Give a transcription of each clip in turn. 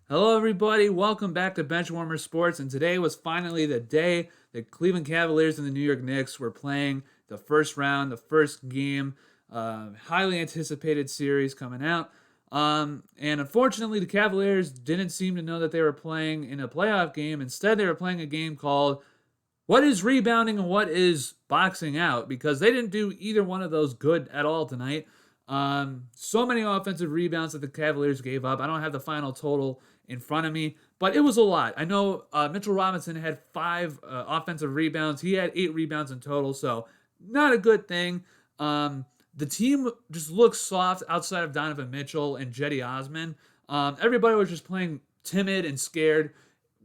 Hello, everybody. Welcome back to Benchwarmer Sports. And today was finally the day that Cleveland Cavaliers and the New York Knicks were playing the first round, the first game. Highly anticipated series coming out. And unfortunately, the Cavaliers didn't seem to know that they were playing in a playoff game. Instead, they were playing a game called What is Rebounding and What is Boxing Out? Because they didn't do either one of those good at all tonight. So many offensive rebounds that the Cavaliers gave up. I don't have the final total in front of me, but it was a lot. I know Mitchell Robinson had five offensive rebounds. He had 8 rebounds in total, so not a good thing. The team just looked soft outside of Donovan Mitchell and Jetty Osman. Everybody was just playing timid and scared.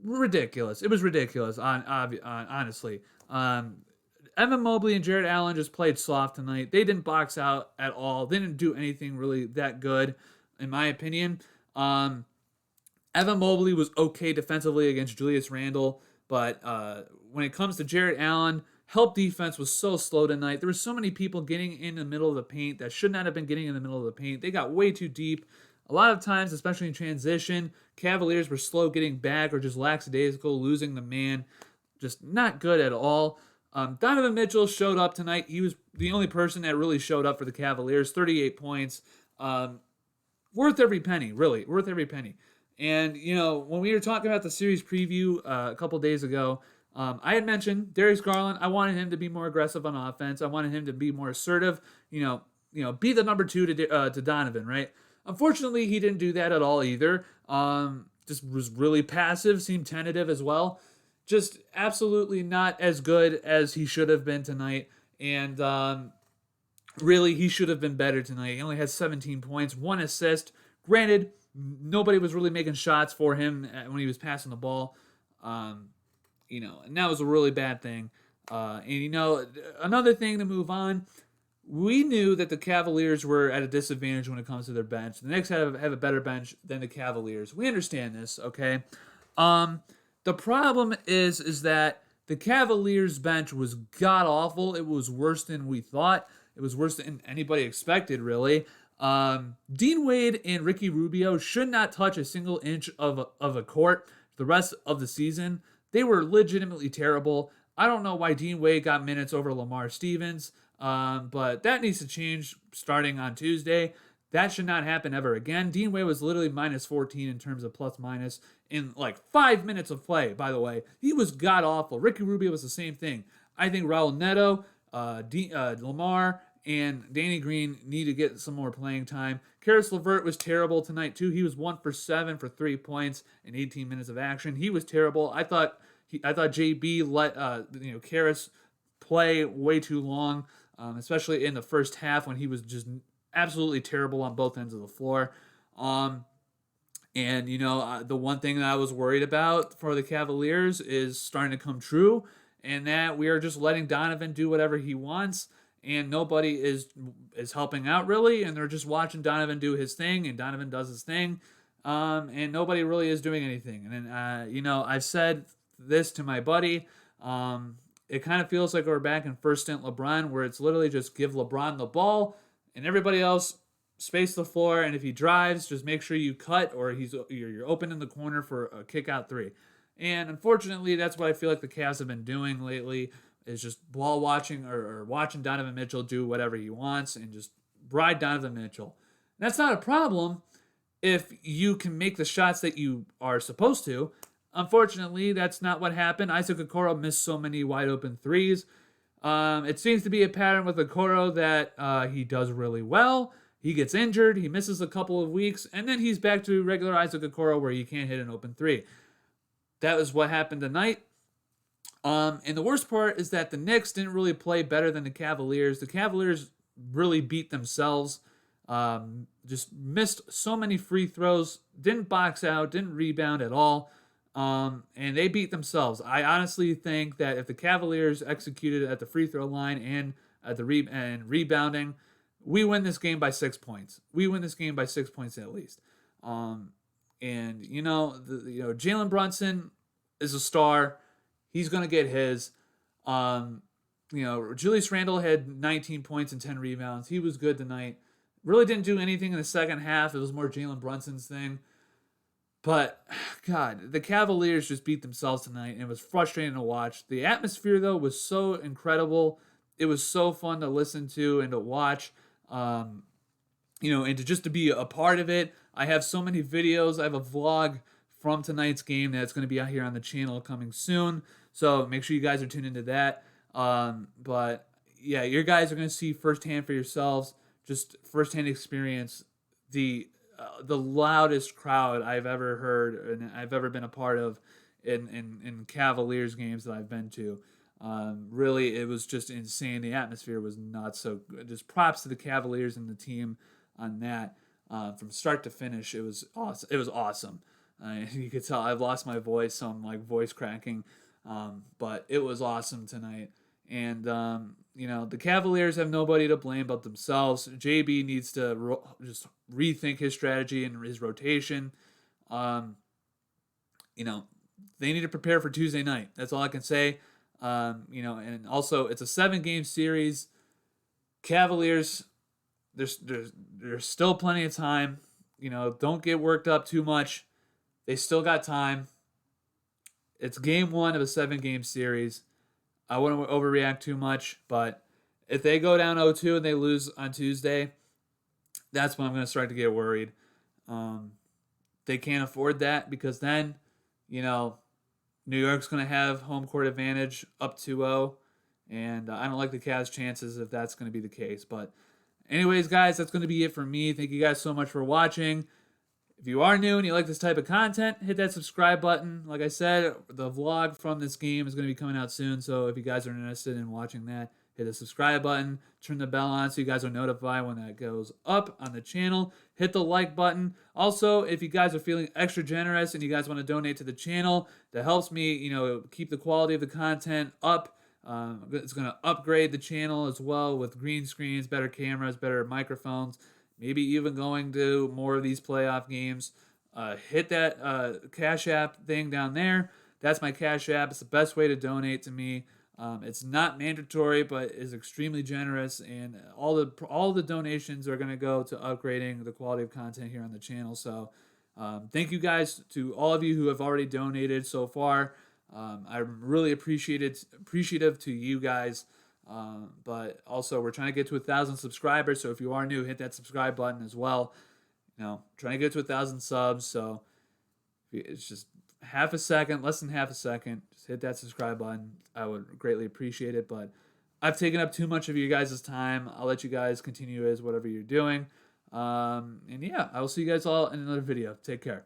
Ridiculous. It was ridiculous, honestly. Evan Mobley and Jared Allen just played soft tonight. They didn't box out at all. They didn't do anything really that good, in my opinion. Evan Mobley was okay defensively against Julius Randle, but when it comes to Jared Allen, help defense was so slow tonight. There were so many people getting in the middle of the paint that should not have been getting in the middle of the paint. They got way too deep. A lot of times, especially in transition, Cavaliers were slow getting back or just lackadaisical, losing the man. Just not good at all. Donovan Mitchell showed up tonight. He was the only person that really showed up for the Cavaliers. 38 points. Worth every penny, really. Worth every penny. And, when we were talking about the series preview a couple days ago, I had mentioned Darius Garland. I wanted him to be more aggressive on offense. I wanted him to be more assertive, be the number two to Donovan, right? Unfortunately, he didn't do that at all either. Just was really passive, seemed tentative as well. Just absolutely not as good as he should have been tonight. And really, he should have been better tonight. He only had 17 points, 1 assist. Granted, nobody was really making shots for him when he was passing the ball. And that was a really bad thing. Another thing to move on, we knew that the Cavaliers were at a disadvantage when it comes to their bench. The Knicks have a better bench than the Cavaliers. We understand this, okay? The problem is that the Cavaliers bench was god awful. It was worse than we thought. It was worse than anybody expected, really. Dean Wade and Ricky Rubio should not touch a single inch of a court the rest of the season. They were legitimately terrible. I don't know why Dean Wade got minutes over Lamar Stevens, but that needs to change starting on Tuesday. That should not happen ever again. Dean Wade was literally minus 14 in terms of plus minus in like 5 minutes of play, by the way. He was god awful. Ricky Rubio was the same thing. I think Raul Neto, Lamar, and Danny Green need to get some more playing time. Karis LeVert was terrible tonight, too. He was 1 for 7 for 3 points in 18 minutes of action. He was terrible. I thought JB let Karis play way too long, especially in the first half when he was just absolutely terrible on both ends of the floor. The one thing that I was worried about for the Cavaliers is starting to come true, and that we are just letting Donovan do whatever he wants, and nobody is helping out really, and they're just watching Donovan do his thing, and Donovan does his thing, and nobody really is doing anything. And then, I've said this to my buddy. It kind of feels like we're back in first stint LeBron, where it's literally just give LeBron the ball, and everybody else space the floor, and if he drives, just make sure you cut, or you're open in the corner for a kick out three. And unfortunately, that's what I feel like the Cavs have been doing lately, is just ball watching or watching Donovan Mitchell do whatever he wants and just ride Donovan Mitchell. And that's not a problem if you can make the shots that you are supposed to. Unfortunately, that's not what happened. Isaac Okoro missed so many wide open threes. It seems to be a pattern with Okoro that he does really well. He gets injured, he misses a couple of weeks, and then he's back to regular Isaac Okoro where he can't hit an open three. That was what happened tonight. And the worst part is that the Knicks didn't really play better than the Cavaliers. The Cavaliers really beat themselves. Just missed so many free throws, didn't box out, didn't rebound at all. And they beat themselves. I honestly think that if the Cavaliers executed at the free throw line and at the rebounding, we win this game by 6 points. We win this game by 6 points at least. Jalen Brunson is a star. He's going to get his. Julius Randle had 19 points and 10 rebounds. He was good tonight. Really didn't do anything in the second half. It was more Jalen Brunson's thing. But God, the Cavaliers just beat themselves tonight, and it was frustrating to watch. The atmosphere though was so incredible. It was so fun to listen to and to watch. Um, and to just to be a part of it. I have so many videos. I have a vlog from tonight's game that's going to be out here on the channel coming soon. So make sure you guys are tuned into that. But yeah, your guys are going to see firsthand for yourselves, just firsthand experience the loudest crowd I've ever heard and I've ever been a part of in Cavaliers games that I've been to. Really, it was just insane. The atmosphere was not so good. Just props to the Cavaliers and the team on that. From start to finish, it was awesome. It was awesome. You could tell I've lost my voice, so I'm like voice cracking. But it was awesome tonight. And the Cavaliers have nobody to blame but themselves. JB needs to just rethink his strategy and his rotation. Um, they need to prepare for Tuesday night. That's all I can say. And also it's a 7-game series. Cavaliers, there's still plenty of time. Don't get worked up too much. They still got time. It's game 1 of a 7-game series. I wouldn't overreact too much, but if they go down 0-2 and they lose on Tuesday, that's when I'm going to start to get worried. They can't afford that because then, New York's going to have home court advantage up 2-0, and I don't like the Cavs' chances if that's going to be the case. But anyways, guys, that's going to be it for me. Thank you guys so much for watching. If you are new and you like this type of content, hit that subscribe button. Like I said, the vlog from this game is going to be coming out soon, so if you guys are interested in watching that, hit the subscribe button, turn the bell on so you guys are notified when that goes up on the channel. Hit the like button. Also, if you guys are feeling extra generous and you guys want to donate to the channel, that helps me, keep the quality of the content up. It's going to upgrade the channel as well with green screens, better cameras, better microphones, maybe even going to more of these playoff games. Hit that Cash App thing down there. That's my Cash App. It's the best way to donate to me. It's not mandatory, but is extremely generous, and all the donations are going to go to upgrading the quality of content here on the channel. So, thank you guys to all of you who have already donated so far. I'm really appreciative to you guys. But also, we're trying to get to 1,000 subscribers. So if you are new, hit that subscribe button as well. Trying to get to 1,000 subs. So it's just half a second, less than half a second. Just hit that subscribe button. I would greatly appreciate it. But I've taken up too much of you guys' time. I'll let you guys continue as whatever you're doing. And yeah, I will see you guys all in another video. Take care.